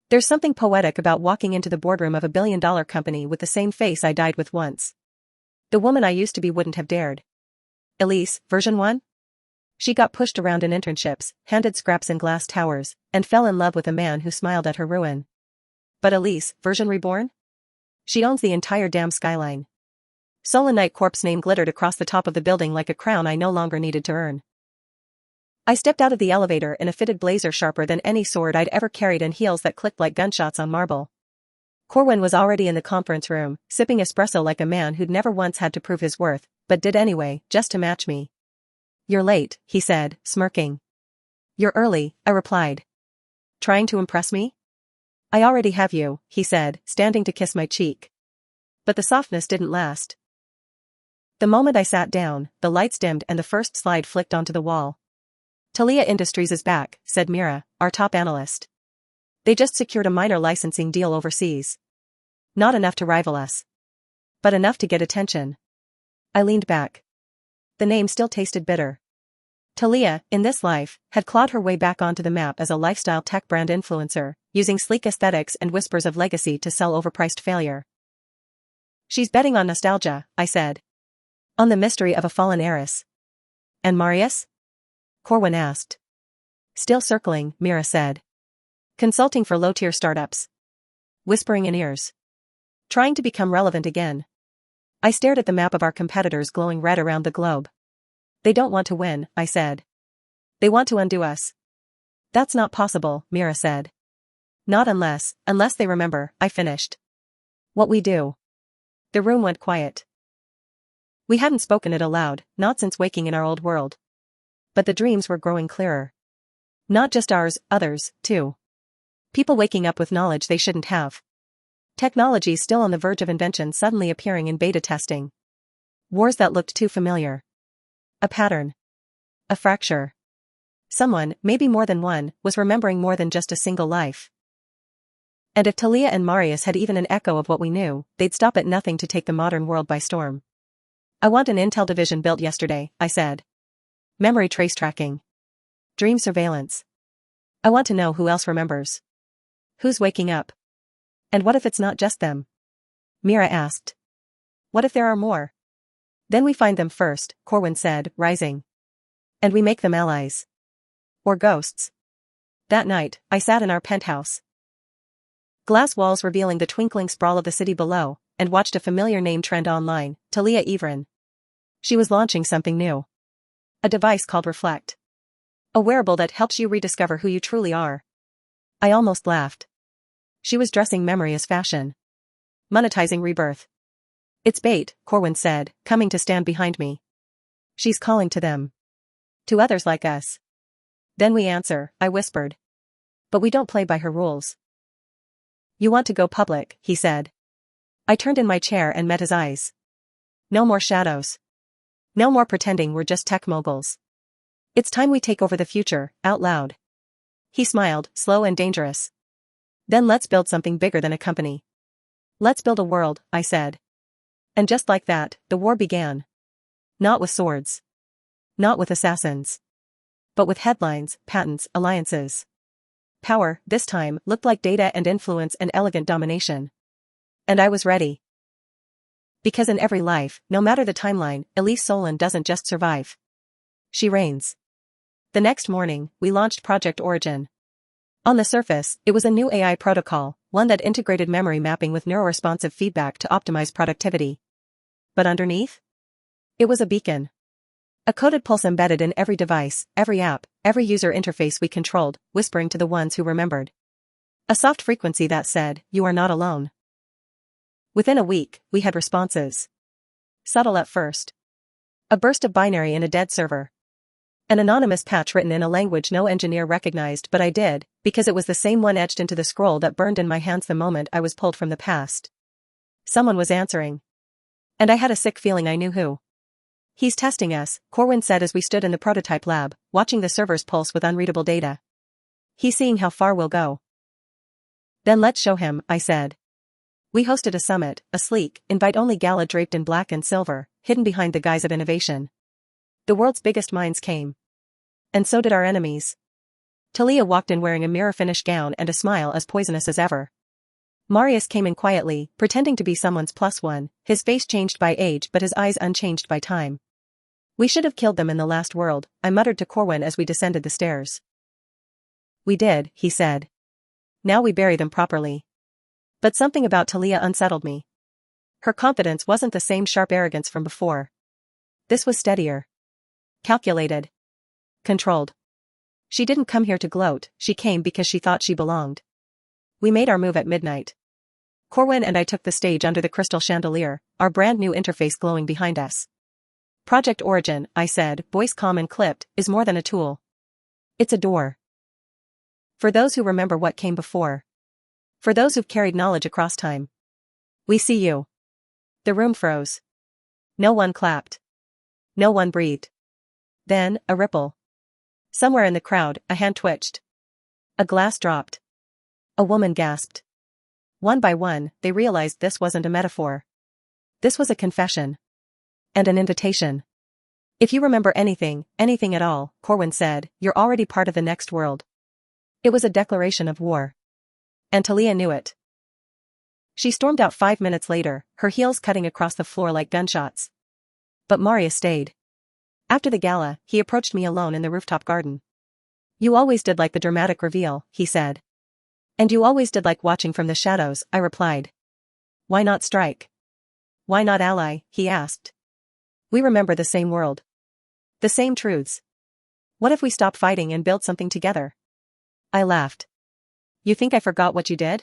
There's something poetic about walking into the boardroom of a billion-dollar company with the same face I died with once. The woman I used to be wouldn't have dared. Elise, version 1? She got pushed around in internships, handed scraps in glass towers, and fell in love with a man who smiled at her ruin. But Elise, version reborn? She owns the entire damn skyline. Solenite Corp's name glittered across the top of the building like a crown I no longer needed to earn. I stepped out of the elevator in a fitted blazer sharper than any sword I'd ever carried and heels that clicked like gunshots on marble. Corwin was already in the conference room, sipping espresso like a man who'd never once had to prove his worth, but did anyway, just to match me. "You're late," he said, smirking. "You're early," I replied. "Trying to impress me?" "I already have you," he said, standing to kiss my cheek. But the softness didn't last. The moment I sat down, the lights dimmed and the first slide flicked onto the wall. "Talia Industries is back," said Mira, our top analyst. "They just secured a minor licensing deal overseas. Not enough to rival us. But enough to get attention." I leaned back. The name still tasted bitter. Talia, in this life, had clawed her way back onto the map as a lifestyle tech brand influencer, using sleek aesthetics and whispers of legacy to sell overpriced failure. "She's betting on nostalgia," I said. "On the mystery of a fallen heiress." "And Marius?" Corwin asked. "Still circling," Mira said. "Consulting for low-tier startups. Whispering in ears. Trying to become relevant again." I stared at the map of our competitors glowing red around the globe. "They don't want to win," I said. "They want to undo us." "That's not possible," Mira said. "Not unless they remember," I finished. "What we do." The room went quiet. We hadn't spoken it aloud, not since waking in our old world. But the dreams were growing clearer. Not just ours, others, too. People waking up with knowledge they shouldn't have. Technology still on the verge of invention suddenly appearing in beta testing. Wars that looked too familiar. A pattern. A fracture. Someone, maybe more than one, was remembering more than just a single life. And if Talia and Marius had even an echo of what we knew, they'd stop at nothing to take the modern world by storm. "I want an intel division built yesterday," I said. "Memory trace tracking. Dream surveillance. I want to know who else remembers. Who's waking up? And what if it's not just them?" Mira asked. "What if there are more?" "Then we find them first," Corwin said, rising. "And we make them allies. Or ghosts." That night, I sat in our penthouse. Glass walls revealing the twinkling sprawl of the city below, and watched a familiar name trend online, Talia Evren. She was launching something new. A device called Reflect. A wearable that helps you rediscover who you truly are. I almost laughed. She was dressing memory as fashion. Monetizing rebirth. "It's bait," Corwin said, coming to stand behind me. "She's calling to them. To others like us. Then we answer," I whispered. "But we don't play by her rules." "You want to go public," he said. I turned in my chair and met his eyes. "No more shadows. No more pretending we're just tech moguls. It's time we take over the future, out loud." He smiled, slow and dangerous. "Then let's build something bigger than a company. Let's build a world," I said. And just like that, the war began. Not with swords. Not with assassins. But with headlines, patents, alliances. Power, this time, looked like data and influence and elegant domination. And I was ready. Because in every life, no matter the timeline, Elise Solon doesn't just survive. She reigns. The next morning, we launched Project Origin. On the surface, it was a new AI protocol, one that integrated memory mapping with neuroresponsive feedback to optimize productivity. But underneath? It was a beacon. A coded pulse embedded in every device, every app, every user interface we controlled, whispering to the ones who remembered. A soft frequency that said, "You are not alone." Within a week, we had responses. Subtle at first. A burst of binary in a dead server. An anonymous patch written in a language no engineer recognized, but I did, because it was the same one etched into the scroll that burned in my hands the moment I was pulled from the past. Someone was answering. And I had a sick feeling I knew who. "He's testing us," Corwin said as we stood in the prototype lab, watching the server's pulse with unreadable data. "He's seeing how far we'll go." "Then let's show him," I said. We hosted a summit, a sleek, invite-only gala draped in black and silver, hidden behind the guise of innovation. The world's biggest minds came. And so did our enemies. Talia walked in wearing a mirror-finished gown and a smile as poisonous as ever. Marius came in quietly, pretending to be someone's plus one, his face changed by age but his eyes unchanged by time. We should have killed them in the last world, I muttered to Corwin as we descended the stairs. We did, he said. Now we bury them properly. But something about Talia unsettled me. Her confidence wasn't the same sharp arrogance from before. This was steadier. Calculated. Controlled. She didn't come here to gloat, she came because she thought she belonged. We made our move at midnight. Corwin and I took the stage under the crystal chandelier, our brand new interface glowing behind us. Project Origin, I said, voice calm and clipped, is more than a tool. It's a door. For those who remember what came before. For those who've carried knowledge across time. We see you. The room froze. No one clapped. No one breathed. Then, a ripple. Somewhere in the crowd, a hand twitched. A glass dropped. A woman gasped. One by one, they realized this wasn't a metaphor. This was a confession. And an invitation. If you remember anything at all, Corwin said, you're already part of the next world. It was a declaration of war. And Talia knew it. She stormed out 5 minutes later, her heels cutting across the floor like gunshots. But Marius stayed. After the gala, he approached me alone in the rooftop garden. You always did like the dramatic reveal, he said. And you always did like watching from the shadows, I replied. Why not strike? Why not ally, he asked. We remember the same world. The same truths. What if we stop fighting and build something together? I laughed. You think I forgot what you did?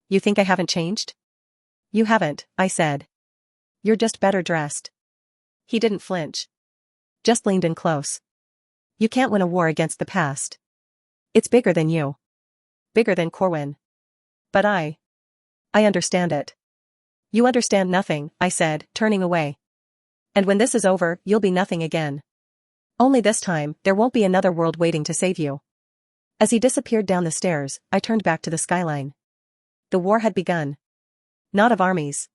You think I haven't changed? You haven't, I said. You're just better dressed. He didn't flinch. Just leaned in close. You can't win a war against the past. It's bigger than you. Bigger than Corwin. But I understand it. You understand nothing, I said, turning away. And when this is over, you'll be nothing again. Only this time, there won't be another world waiting to save you. As he disappeared down the stairs, I turned back to the skyline. The war had begun. Not of armies.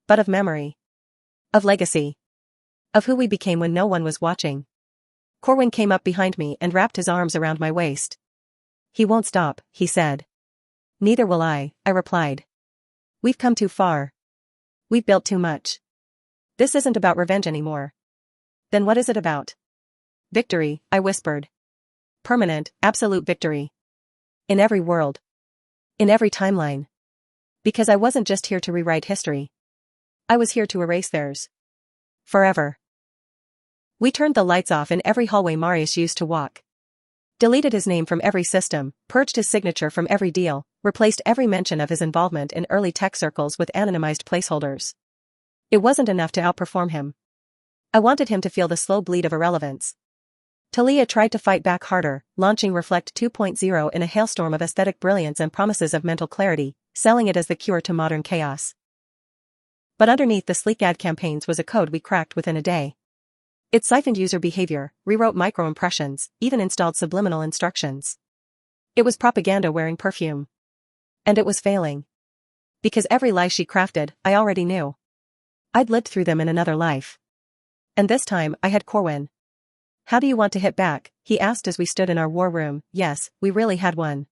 But of memory. Of legacy. Of who we became when no one was watching. Corwin came up behind me and wrapped his arms around my waist. He won't stop, he said. Neither will I replied. We've come too far. We've built too much. This isn't about revenge anymore. Then what is it about? Victory, I whispered. Permanent, absolute victory. In every world. In every timeline. Because I wasn't just here to rewrite history. I was here to erase theirs. Forever. We turned the lights off in every hallway Marius used to walk. Deleted his name from every system, purged his signature from every deal, replaced every mention of his involvement in early tech circles with anonymized placeholders. It wasn't enough to outperform him. I wanted him to feel the slow bleed of irrelevance. Talia tried to fight back harder, launching Reflect 2.0 in a hailstorm of aesthetic brilliance and promises of mental clarity, selling it as the cure to modern chaos. But underneath the sleek ad campaigns was a code we cracked within a day. It siphoned user behavior, rewrote micro-impressions, even installed subliminal instructions. It was propaganda wearing perfume. And it was failing. Because every lie she crafted, I already knew. I'd lived through them in another life. And this time, I had Corwin. How do you want to hit back? He asked as we stood in our war room. Yes, we really had one.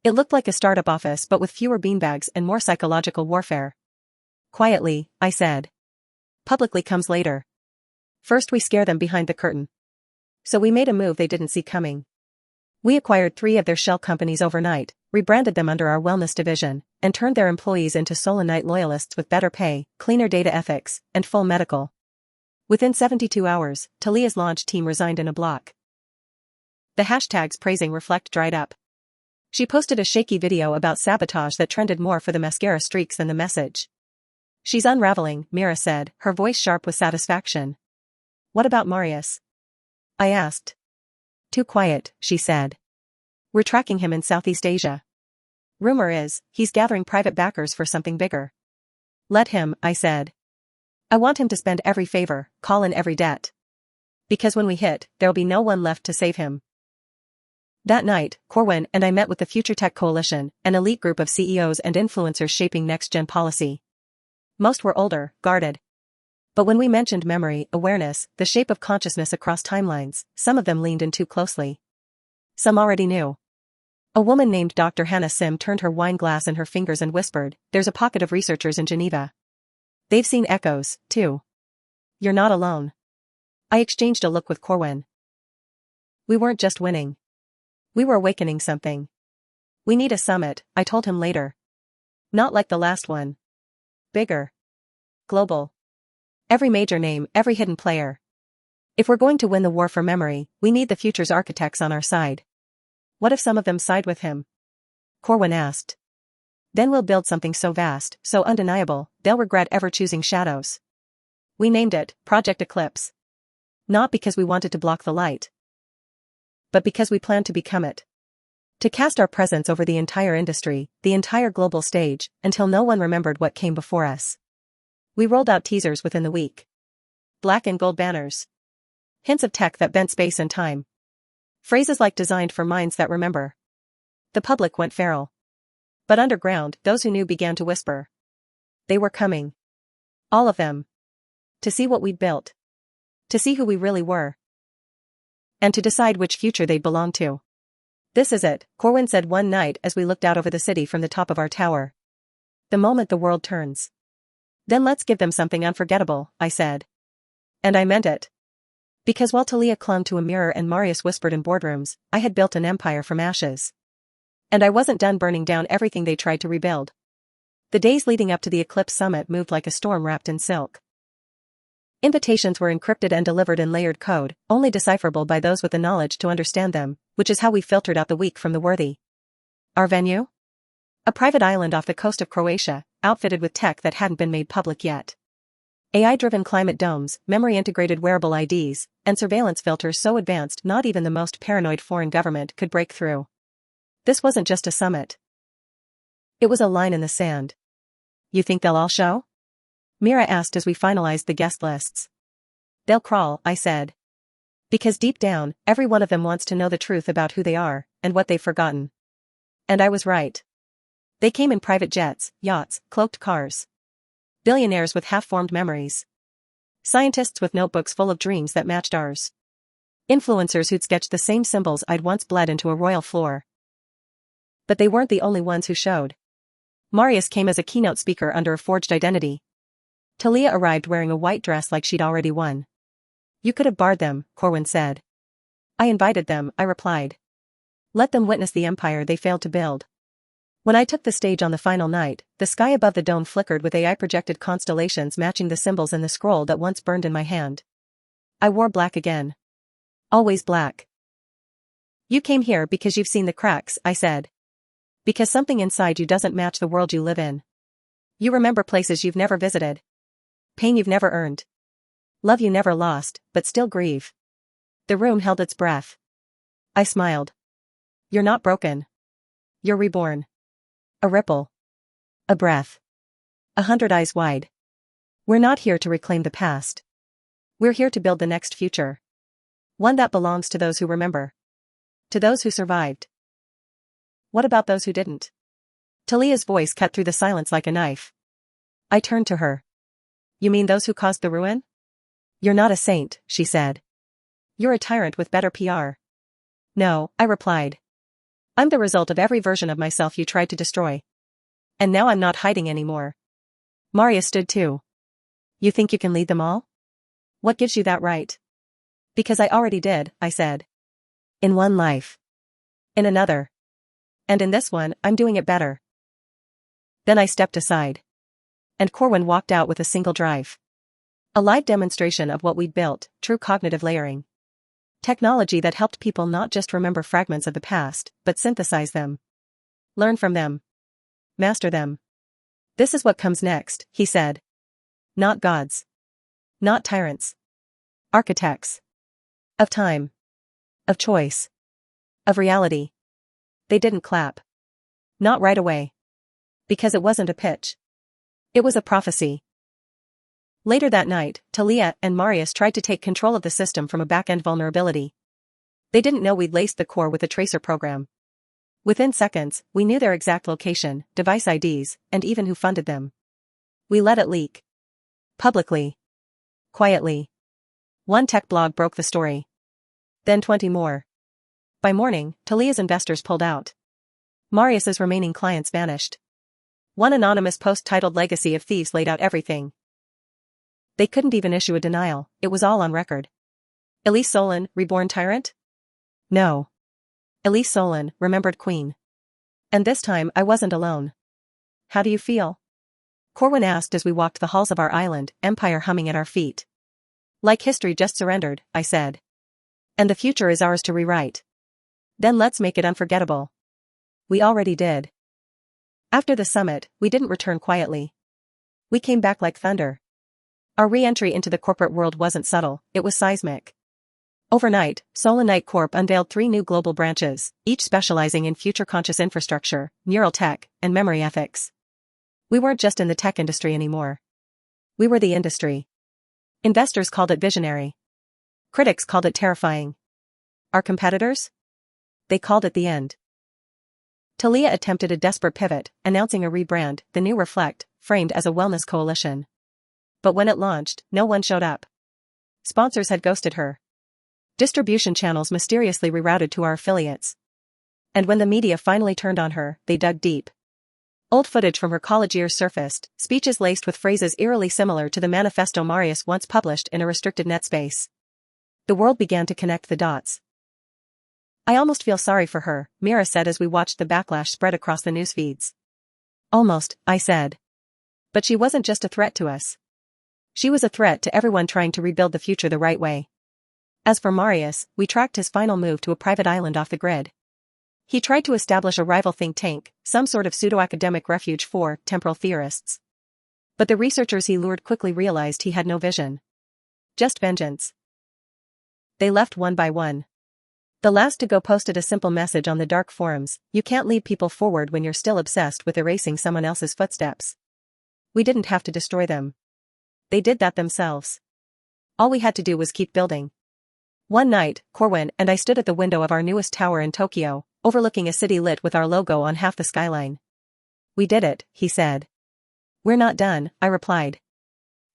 It looked like a startup office but with fewer beanbags and more psychological warfare. Quietly, I said. Publicly comes later. First we scare them behind the curtain. So we made a move they didn't see coming. We acquired 3 of their shell companies overnight, rebranded them under our wellness division, and turned their employees into Solonite loyalists with better pay, cleaner data ethics, and full medical. Within 72 hours, Talia's launch team resigned in a block. The hashtags praising Reflect dried up. She posted a shaky video about sabotage that trended more for the mascara streaks than the message. She's unraveling, Mira said, her voice sharp with satisfaction. What about Marius? I asked. Too quiet, she said. We're tracking him in Southeast Asia. Rumor is, he's gathering private backers for something bigger. Let him, I said. I want him to spend every favor, call in every debt. Because when we hit, there'll be no one left to save him. That night, Corwin and I met with the Future Tech Coalition, an elite group of CEOs and influencers shaping next-gen policy. Most were older, guarded. But when we mentioned memory, awareness, the shape of consciousness across timelines, some of them leaned in too closely. Some already knew. A woman named Dr. Hannah Sim turned her wine glass in her fingers and whispered, "There's a pocket of researchers in Geneva. They've seen echoes, too. You're not alone." I exchanged a look with Corwin. We weren't just winning. We were awakening something. "We need a summit," I told him later. "Not like the last one. Bigger. Global. Every major name, every hidden player. If we're going to win the war for memory, we need the future's architects on our side." "What if some of them side with him?" Corwin asked. "Then we'll build something so vast, so undeniable, they'll regret ever choosing shadows." We named it Project Eclipse. Not because we wanted to block the light, but because we planned to become it. To cast our presence over the entire industry, the entire global stage, until no one remembered what came before us. We rolled out teasers within the week. Black and gold banners. Hints of tech that bent space and time. Phrases like "designed for minds that remember." The public went feral. But underground, those who knew began to whisper. They were coming. All of them. To see what we'd built. To see who we really were. And to decide which future they'd belong to. "This is it," Corwin said one night as we looked out over the city from the top of our tower. "The moment the world turns. Then let's give them something unforgettable," I said. And I meant it. Because while Talia clung to a mirror and Marius whispered in boardrooms, I had built an empire from ashes. And I wasn't done burning down everything they tried to rebuild. The days leading up to the Eclipse Summit moved like a storm wrapped in silk. Invitations were encrypted and delivered in layered code, only decipherable by those with the knowledge to understand them, which is how we filtered out the weak from the worthy. Our venue? A private island off the coast of Croatia, outfitted with tech that hadn't been made public yet. AI-driven climate domes, memory-integrated wearable IDs, and surveillance filters so advanced not even the most paranoid foreign government could break through. This wasn't just a summit. It was a line in the sand. "You think they'll all show?" Mira asked as we finalized the guest lists. "They'll crawl," I said. Because deep down, every one of them wants to know the truth about who they are, and what they've forgotten. And I was right. They came in private jets, yachts, cloaked cars. Billionaires with half-formed memories. Scientists with notebooks full of dreams that matched ours. Influencers who'd sketched the same symbols I'd once bled into a royal floor. But they weren't the only ones who showed. Marius came as a keynote speaker under a forged identity. Talia arrived wearing a white dress like she'd already won. "You could have barred them," Corwin said. "I invited them," I replied. "Let them witness the empire they failed to build." When I took the stage on the final night, the sky above the dome flickered with AI-projected constellations matching the symbols in the scroll that once burned in my hand. I wore black again. Always black. "You came here because you've seen the cracks," I said. "Because something inside you doesn't match the world you live in. You remember places you've never visited. Pain you've never earned. Love you never lost, but still grieve." The room held its breath. I smiled. "You're not broken. You're reborn." A ripple. A breath. 100 eyes wide. "We're not here to reclaim the past. We're here to build the next future. One that belongs to those who remember. To those who survived." "What about those who didn't?" Talia's voice cut through the silence like a knife. I turned to her. "You mean those who caused the ruin?" "You're not a saint," she said. "You're a tyrant with better PR." "No," I replied. "I'm the result of every version of myself you tried to destroy. And now I'm not hiding anymore." Marius stood too. "You think you can lead them all? What gives you that right?" "Because I already did," I said. "In one life. In another. And in this one, I'm doing it better." Then I stepped aside. And Corwin walked out with a single drive. A live demonstration of what we'd built, true cognitive layering. Technology that helped people not just remember fragments of the past, but synthesize them. Learn from them. Master them. "This is what comes next," he said. "Not gods. Not tyrants. Architects. Of time. Of choice. Of reality." They didn't clap. Not right away. Because it wasn't a pitch. It was a prophecy. Later that night, Talia and Marius tried to take control of the system from a back-end vulnerability. They didn't know we'd laced the core with a tracer program. Within seconds, we knew their exact location, device IDs, and even who funded them. We let it leak. Publicly. quietly. One tech blog broke the story. Then 20 more. By morning, Talia's investors pulled out. Marius's remaining clients vanished. One anonymous post titled Legacy of Thieves laid out everything. They couldn't even issue a denial, it was all on record. Elise Solon, reborn tyrant? No. Elise Solon, remembered queen. And this time I wasn't alone. How do you feel? Corwin asked as we walked the halls of our island, empire humming at our feet. Like history just surrendered, I said. And the future is ours to rewrite. Then let's make it unforgettable. We already did. After the summit, we didn't return quietly. We came back like thunder. Our re-entry into the corporate world wasn't subtle, it was seismic. Overnight, Solonite Corp unveiled 3 new global branches, each specializing in future-conscious infrastructure, neural tech, and memory ethics. We weren't just in the tech industry anymore. We were the industry. Investors called it visionary. Critics called it terrifying. Our competitors? They called it the end. Talia attempted a desperate pivot, announcing a rebrand, the new Reflect, framed as a wellness coalition. But when it launched, no one showed up. Sponsors had ghosted her. Distribution channels mysteriously rerouted to our affiliates. And when the media finally turned on her, they dug deep. Old footage from her college years surfaced, speeches laced with phrases eerily similar to the manifesto Marius once published in a restricted net space. The world began to connect the dots. I almost feel sorry for her, Mira said as we watched the backlash spread across the news feeds. Almost, I said. But she wasn't just a threat to us. She was a threat to everyone trying to rebuild the future the right way. As for Marius, we tracked his final move to a private island off the grid. He tried to establish a rival think tank, some sort of pseudo-academic refuge for temporal theorists. But the researchers he lured quickly realized he had no vision. Just vengeance. They left one by one. The last to go posted a simple message on the dark forums: you can't lead people forward when you're still obsessed with erasing someone else's footsteps. We didn't have to destroy them. They did that themselves. All we had to do was keep building. One night, Corwin and I stood at the window of our newest tower in Tokyo, overlooking a city lit with our logo on half the skyline. We did it, he said. We're not done, I replied.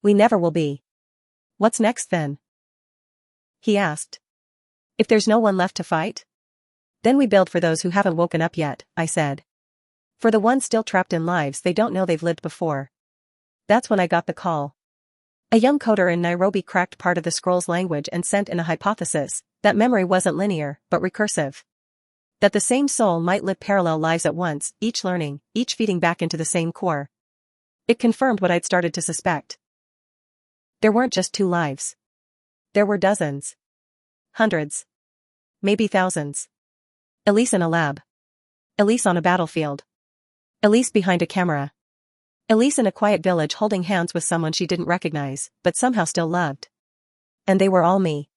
We never will be. What's next then? He asked. If there's no one left to fight? Then we build for those who haven't woken up yet, I said. For the ones still trapped in lives they don't know they've lived before. That's when I got the call. A young coder in Nairobi cracked part of the scroll's language and sent in a hypothesis, that memory wasn't linear, but recursive. That the same soul might live parallel lives at once, each learning, each feeding back into the same core. It confirmed what I'd started to suspect. There weren't just 2 lives. There were dozens. Hundreds. Maybe thousands. Elise in a lab. Elise on a battlefield. Elise behind a camera. Elise in a quiet village holding hands with someone she didn't recognize, but somehow still loved. And they were all me.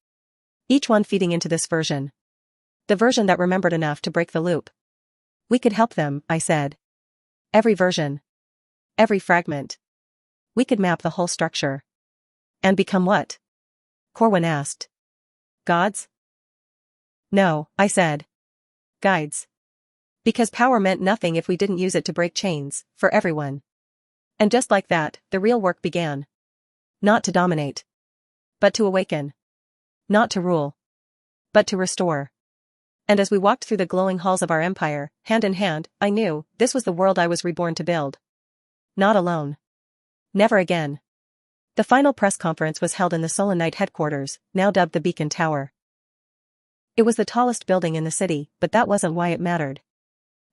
Each one feeding into this version. The version that remembered enough to break the loop. We could help them, I said. Every version. Every fragment. We could map the whole structure. And become what? Corwin asked. Gods? No, I said. Guides. Because power meant nothing if we didn't use it to break chains, for everyone. And just like that, the real work began. Not to dominate. But to awaken. Not to rule. But to restore. And as we walked through the glowing halls of our empire, hand in hand, I knew, this was the world I was reborn to build. Not alone. Never again. The final press conference was held in the Solonite headquarters, now dubbed the Beacon Tower. It was the tallest building in the city, but that wasn't why it mattered.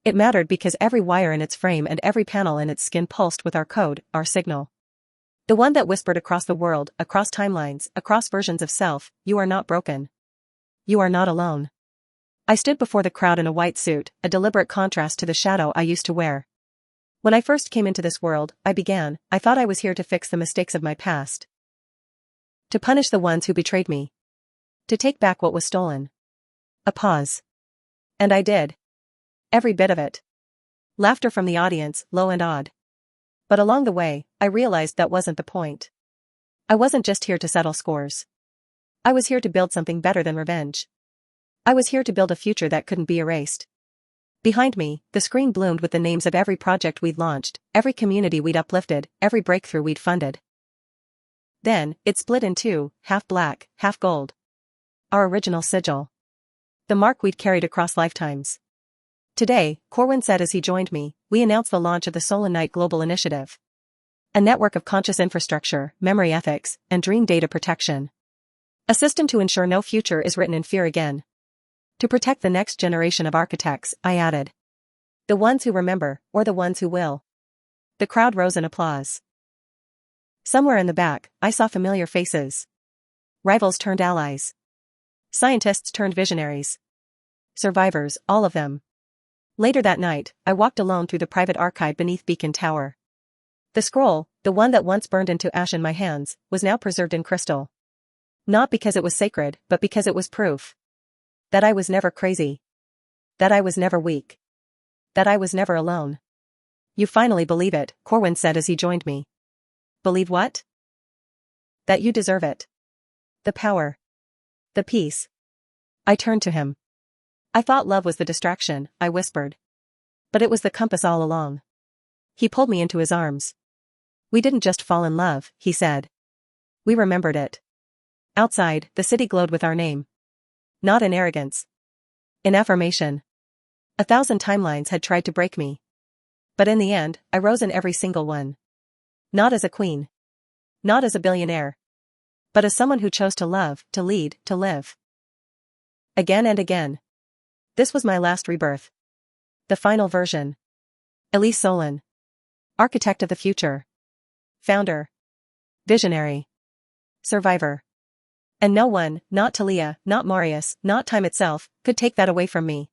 It mattered because every wire in its frame and every panel in its skin pulsed with our code, our signal. The one that whispered across the world, across timelines, across versions of self, you are not broken. You are not alone. I stood before the crowd in a white suit, a deliberate contrast to the shadow I used to wear. When I first came into this world, I thought I was here to fix the mistakes of my past. To punish the ones who betrayed me. To take back what was stolen. A pause. And I did. Every bit of it. Laughter from the audience, low and odd. But along the way, I realized that wasn't the point. I wasn't just here to settle scores. I was here to build something better than revenge. I was here to build a future that couldn't be erased. Behind me, the screen bloomed with the names of every project we'd launched, every community we'd uplifted, every breakthrough we'd funded. Then, it split in two, half black, half gold. Our original sigil. The mark we'd carried across lifetimes. Today, Corwin said as he joined me, we announced the launch of the Solanite Global Initiative. A network of conscious infrastructure, memory ethics, and dream data protection. A system to ensure no future is written in fear again. To protect the next generation of architects, I added. The ones who remember, or the ones who will. The crowd rose in applause. Somewhere in the back, I saw familiar faces. Rivals turned allies. Scientists turned visionaries. Survivors, all of them. Later that night, I walked alone through the private archive beneath Beacon Tower. The scroll, the one that once burned into ash in my hands, was now preserved in crystal. Not because it was sacred, but because it was proof. That I was never crazy. That I was never weak. That I was never alone. You finally believe it, Corwin said as he joined me. Believe what? That you deserve it. The power. The peace. I turned to him. I thought love was the distraction, I whispered. But it was the compass all along. He pulled me into his arms. We didn't just fall in love, he said. We remembered it. Outside, the city glowed with our name. Not in arrogance. In affirmation. 1,000 timelines had tried to break me. But in the end, I rose in every single one. Not as a queen. Not as a billionaire. But as someone who chose to love, to lead, to live. Again and again. This was my last rebirth. The final version. Elise Solon. Architect of the future. Founder. Visionary. Survivor. And no one, not Talia, not Marius, not time itself, could take that away from me.